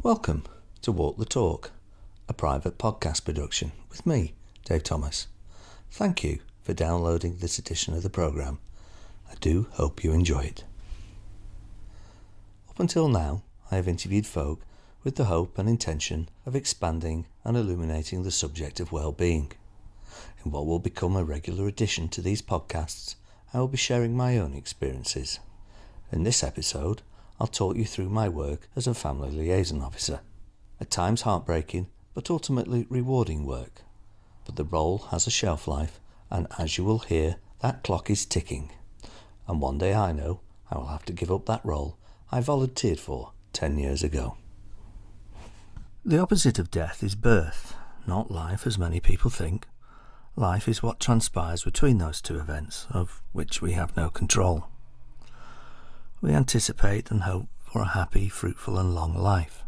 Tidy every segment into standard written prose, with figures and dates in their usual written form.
Welcome to Walk the Talk, a private podcast production with me, Dave Thomas. Thank you for downloading this edition of the programme. I do hope you enjoy it. Up until now, I have interviewed folk with the hope and intention of expanding and illuminating the subject of well-being. In what will become a regular addition to these podcasts, I will be sharing my own experiences. In this episode, I'll talk you through my work as a Family Liaison Officer. At times heartbreaking, but ultimately rewarding work. But the role has a shelf life, and as you will hear, that clock is ticking. And one day I know I will have to give up that role I volunteered for 10 years ago. The opposite of death is birth, not life as many people think. Life is what transpires between those two events, of which we have no control. We anticipate and hope for a happy, fruitful and long life,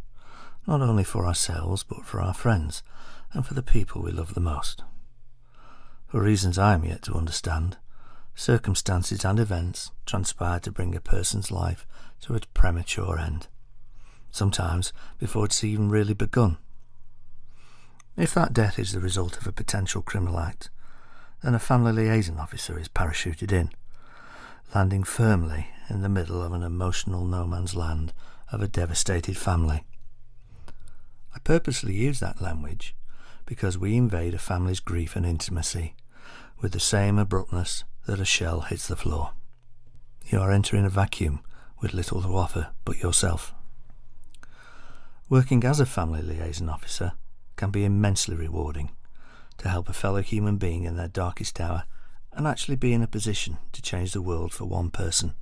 not only for ourselves but for our friends and for the people we love the most. For reasons I am yet to understand, circumstances and events transpire to bring a person's life to its premature end, sometimes before it's even really begun. If that death is the result of a potential criminal act, then a family liaison officer is parachuted in, landing firmly in the middle of an emotional no-man's land of a devastated family. I purposely use that language because we invade a family's grief and intimacy with the same abruptness that a shell hits the floor. You are entering a vacuum with little to offer but yourself. Working as a family liaison officer can be immensely rewarding to help a fellow human being in their darkest hour and actually be in a position to change the world for one person,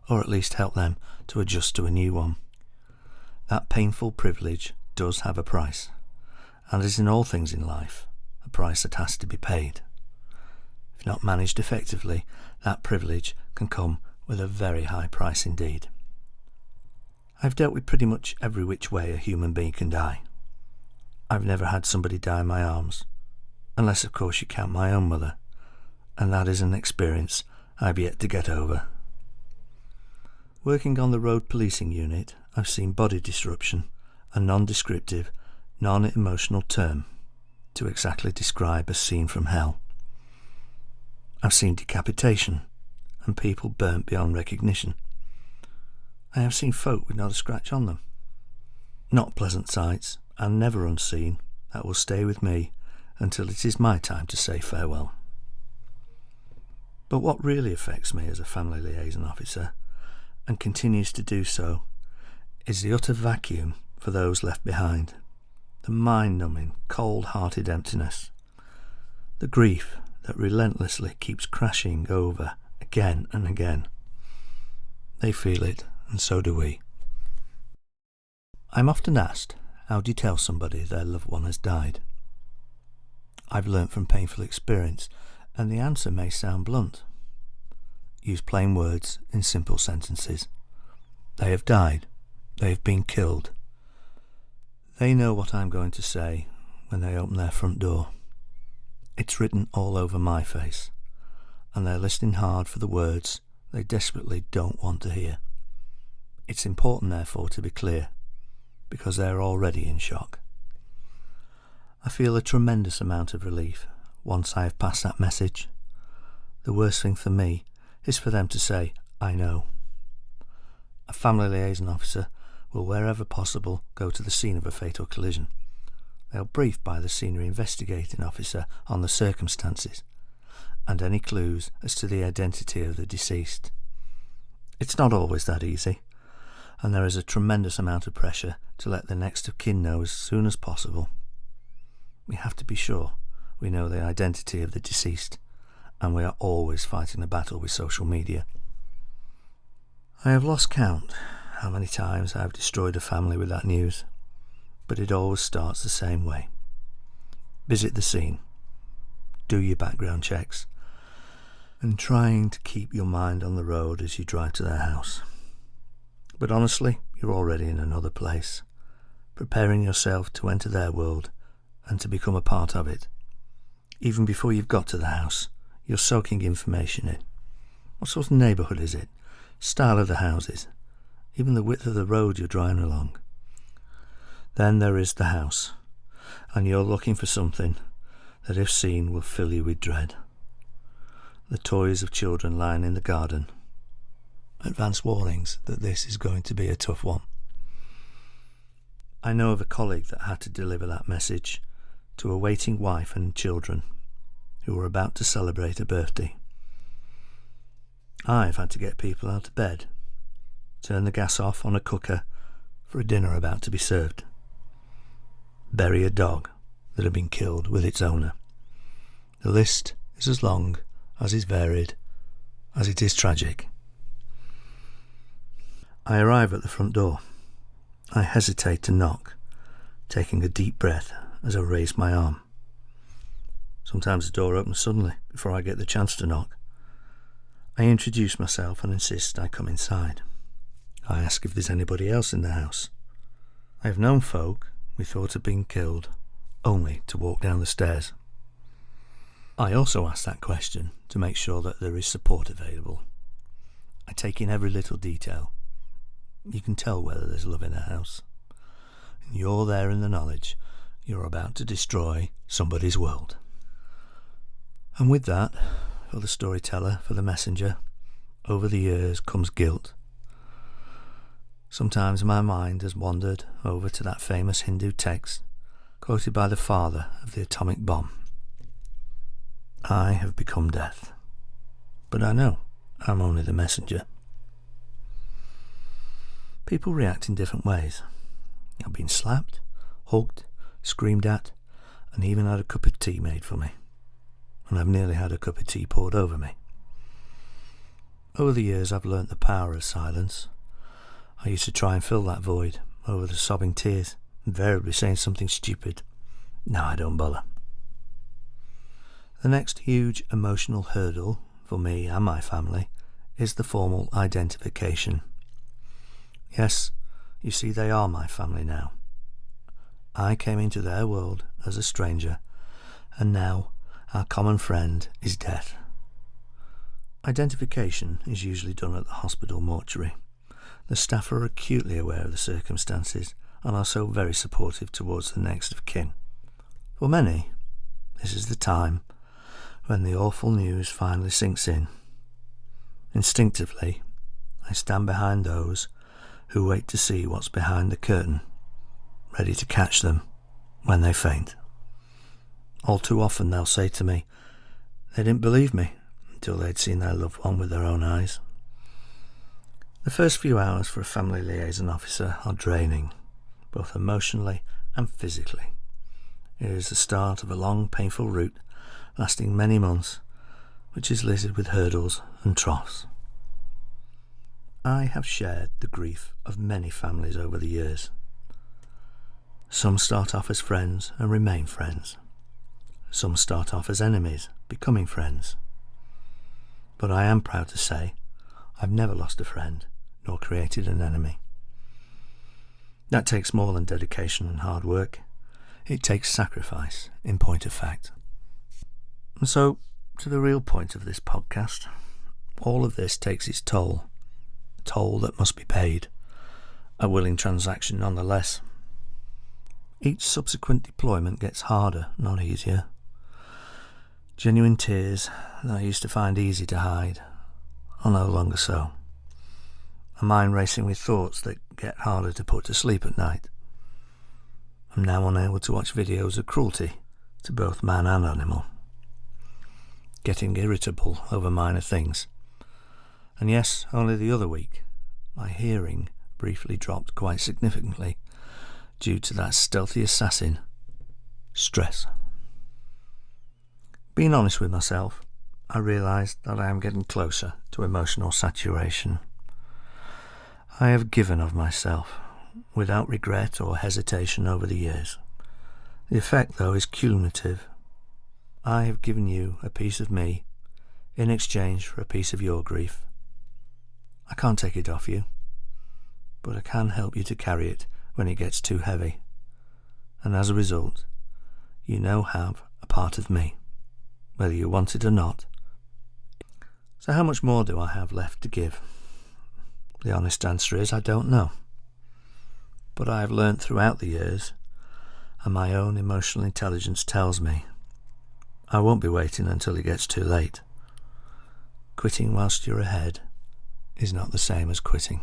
or at least help them to adjust to a new one. That painful privilege does have a price, and as in all things in life, a price that has to be paid. If not managed effectively, that privilege can come with a very high price indeed. I've dealt with pretty much every which way a human being can die. I've never had somebody die in my arms, unless of course you count my own mother, and that is an experience I've yet to get over. Working on the road policing unit, I've seen body disruption, a non-descriptive, non-emotional term to exactly describe a scene from hell. I've seen decapitation and people burnt beyond recognition. I have seen folk with not a scratch on them. Not pleasant sights, and never unseen, that will stay with me until it is my time to say farewell. But what really affects me as a family liaison officer, and continues to do so, is the utter vacuum for those left behind, the mind-numbing, cold-hearted emptiness, the grief that relentlessly keeps crashing over again and again. They feel it, and so do we. I'm often asked, how do you tell somebody their loved one has died? I've learnt from painful experience, and the answer may sound blunt. Use plain words in simple sentences. They have died. They have been killed. They know what I'm going to say when they open their front door. It's written all over my face, and they're listening hard for the words they desperately don't want to hear. It's important, therefore, to be clear, because they're already in shock. I feel a tremendous amount of relief once I have passed that message. The worst thing for me is for them to say, I know. A family liaison officer will, wherever possible, go to the scene of a fatal collision. They'll brief by the senior investigating officer on the circumstances and any clues as to the identity of the deceased. It's not always that easy, and there is a tremendous amount of pressure to let the next of kin know as soon as possible. We have to be sure we know the identity of the deceased, and we are always fighting a battle with social media. I have lost count how many times I have destroyed a family with that news, but it always starts the same way. Visit the scene, do your background checks, and trying to keep your mind on the road as you drive to their house. But honestly, you're already in another place, preparing yourself to enter their world and to become a part of it. Even before you've got to the house, you're soaking information in. What sort of neighbourhood is it? Style of the houses? Even the width of the road you're driving along? Then there is the house, and you're looking for something that if seen will fill you with dread. The toys of children lying in the garden. Advance warnings that this is going to be a tough one. I know of a colleague that had to deliver that message to a waiting wife and children who were about to celebrate a birthday. I've had to get people out of bed, turn the gas off on a cooker for a dinner about to be served, bury a dog that had been killed with its owner. The list is as long, as is varied, as it is tragic. I arrive at the front door. I hesitate to knock, taking a deep breath as I raise my arm. Sometimes the door opens suddenly before I get the chance to knock. I introduce myself and insist I come inside. I ask if there's anybody else in the house. I have known folk we thought had been killed, only to walk down the stairs. I also ask that question to make sure that there is support available. I take in every little detail. You can tell whether there's love in a house. And you're there in the knowledge you're about to destroy somebody's world. And with that, for the storyteller, for the messenger, over the years comes guilt. Sometimes my mind has wandered over to that famous Hindu text quoted by the father of the atomic bomb. I have become death, but I know I'm only the messenger. People react in different ways. I've been slapped, hugged, screamed at, and even had a cup of tea made for me. And I've nearly had a cup of tea poured over me. Over the years I've learnt the power of silence. I used to try and fill that void over the sobbing tears, invariably saying something stupid. Now I don't bother. The next huge emotional hurdle for me and my family is the formal identification. Yes, you see, they are my family now. I came into their world as a stranger, and now our common friend is death. Identification is usually done at the hospital mortuary. The staff are acutely aware of the circumstances and are so very supportive towards the next of kin. For many, this is the time when the awful news finally sinks in. Instinctively, I stand behind those who wait to see what's behind the curtain, ready to catch them when they faint. All too often they'll say to me, they didn't believe me until they'd seen their loved one with their own eyes. The first few hours for a family liaison officer are draining, both emotionally and physically. It is the start of a long, painful route lasting many months, which is littered with hurdles and troughs. I have shared the grief of many families over the years. Some start off as friends and remain friends. Some start off as enemies, becoming friends. But I am proud to say I've never lost a friend, nor created an enemy. That takes more than dedication and hard work. It takes sacrifice, in point of fact. And so, to the real point of this podcast, all of this takes its toll. A toll that must be paid. A willing transaction nonetheless. Each subsequent deployment gets harder, not easier. Genuine tears that I used to find easy to hide are no longer so. A mind racing with thoughts that get harder to put to sleep at night. I'm now unable to watch videos of cruelty to both man and animal. Getting irritable over minor things. And yes, only the other week, my hearing briefly dropped quite significantly due to that stealthy assassin, stress. Being honest with myself, I realised that I am getting closer to emotional saturation. I have given of myself, without regret or hesitation over the years. The effect, though, is cumulative. I have given you a piece of me in exchange for a piece of your grief. I can't take it off you, but I can help you to carry it when it gets too heavy. And as a result, you now have a part of me, whether you want it or not. So how much more do I have left to give? The honest answer is I don't know. But I have learnt throughout the years, and my own emotional intelligence tells me, I won't be waiting until it gets too late. Quitting whilst you're ahead is not the same as quitting.